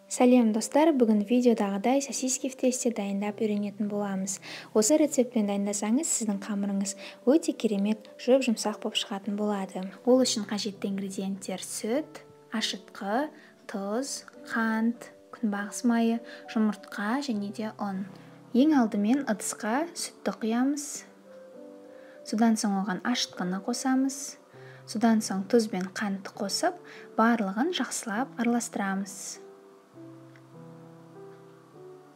Сәлем достар, бүгін видеодағыдай сосиски в тесте дайындап үйренетін боламыз. Осы рецептпен дайындасаңыз, сіздің қамырыңыз өте керемет жұп-жұмсақ болып шығатын болады. Ол үшін қажетті ингредиенттер: сүт, ашытқы, тұз, қант, күнбағыс майы, жұмыртқа және де ұн. Ең алдымен ыдысқа сүтті құямыз. Содан соң оған ашытқыны қосамыз. Содан соң тұз бен қантты қосып, барлығын жақсылап араластырамыз.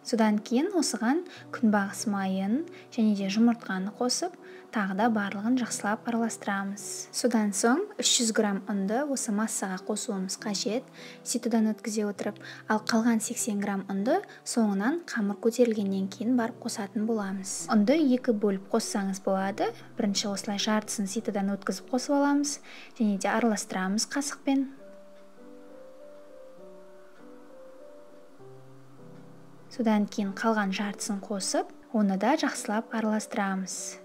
Содан кейін осыған күнбағыс майын және де жұмыртқаны қосып, тағы да барлығын жақсылап араластырамыз. Содан соң 300 грамм ұнды осы массаға қосуымыз қажет, ситодан өткізе отырып, ал қалған 80 грамм ұнды соңынан қамыр көтерілгеннен кейін барып қосатын боламыз. Ұнды 2 бөліп қоссаңыз болады. Бірінші осылай жартысын ситодан өткізіп қосып аламыз және де араластырамыз қасықпен. Содан кейін қалған жартысын қосып, оны да жақсылап араластырамыз.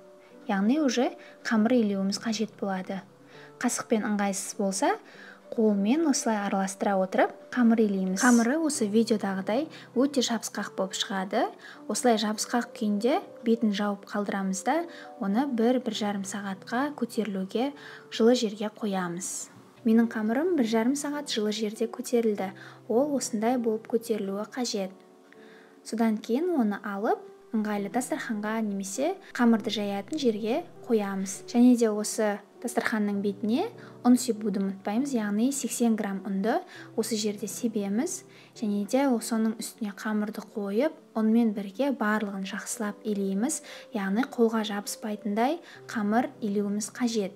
Яғни уже қамыр илеуіміз қажет болады. Қасықпен ыңғайсыз болса, қолмен осылай араластыра отырып, қамыр илейміз. Қамыры осы видеодағыдай өте жабысқақ болып шығады. Осылай жабысқақ күйінде бетін жауып қалдырамыз да, оны 1-1,5 сағатқа көтерілуге жылы жерге қоямыз. Менің қамырым 1,5 сағат жылы жерде көтерілді. Ол осындай болып көтерілуі қажет. Содан кейін оны алып, ыңғайлы дастарханға немесе қамырды жаятын жерге қоямыз. Және де осы дастарханның бетіне ұн себуді ұмытпаймыз, яғни 80 грамм ұнды осы жерде себеміз. Және де соның үстіне қамырды қойып, ұнмен бірге барлығын жақсылап илейміз, яғни қолға жабыспайтындай қамыр илеуіміз қажет.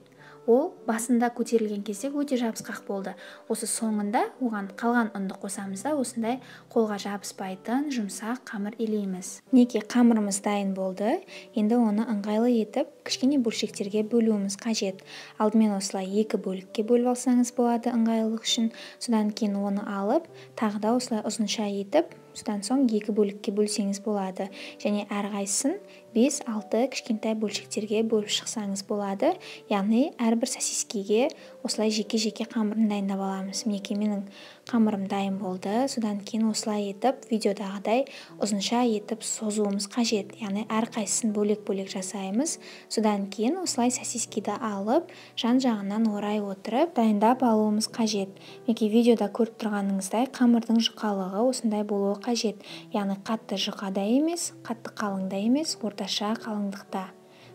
Ол басында көтерілген кезде өте жабысқақ болды. Осы соңында оған қалған ұнды қосамыз да, осындай қолға жабыспайтын жұмсақ қамыр илейміз. Неке қамырымыз дайын болды. Енді оны ыңғайлы етіп, кішкене бөлшектерге бөлуіміз қажет. Алдымен осылай 2 бөлікке бөліп алсаңыз болады ыңғайлылық үшін. Содан кейін оны алып, тағы да осылай ұзынша етіп, содан соң 2 бөлікке бөлсеңіз болады. Және әрқайсысын 5-6 кішкентай бөлшектерге бөліп шықсаңыз болады. Яғни әрбір сосискеге осылай жеке-жеке қамырын дайындап аламыз. Мінекей менің қамырым дайын болды. Содан кейін осылай етіп, видеодағыдай ұзынша етіп созуымыз қажет. Яғни әрқайсысын бөлек-бөлек жасаймыз. Содан кейін осылай сосискені алып, жан-жағынан орай отырып, дайындап алуымыз қажет. Мінекей видеода көріп тұрғаныңыздай қамырдың жұқалығы осындай болуы қажет. Яғни қатты жұқа да емес, қатты қалың да емес, орташа қалыңдықта.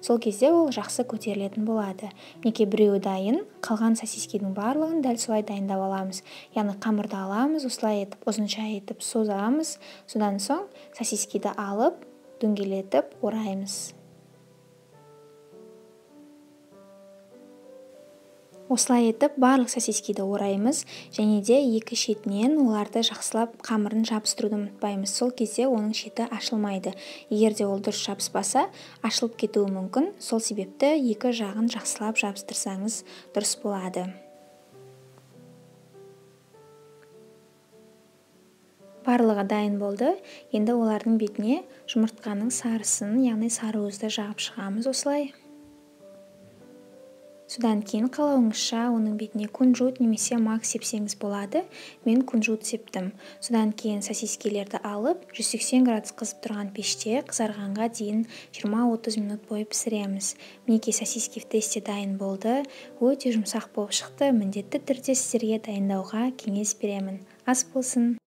Сол кезде ол жақсы көтерілетін болады. Мінекей біреуі дайын, қалған сосискенің барлығын дәл солай дайындап аламыз. Яғни қамырды аламыз, осылай етіп, ұзынша етіп созамыз. Содан соң сосискені алып, дөңгелетіп ораймыз. Осылай етіп барлық сосискені ораймыз, және де екі шетінен оларды жақсылап қамырын жабыстыруды ұмытпаймыз. Сол кезде оның шеті ашылмайды. Егер де ол дұрыс жабыспаса, ашылып кетуі мүмкін. Сол себепті екі жағын жақсылап жабыстырсаңыз дұрыс болады. Барлығы дайын болды. Енді олардың бетіне жұмыртқаның сарысын, яғни сарыуызды жағып шығамыз осылай. Содан кейін қалауыңызша оның бетіне кунжут немесе мак сепсеңіз болады. Мен кунжут септім. Содан кейін сосискелерді алып, 180 градус қызып тұрған пеште қызарғанға дейін 20-30 минут бойы пісіреміз. Мінекей сосиски в тесте дайын болды. Өте жұмсақ болып шықты. Міндетті түрде сіздерге дайындауға кеңес беремін. Ас болсын!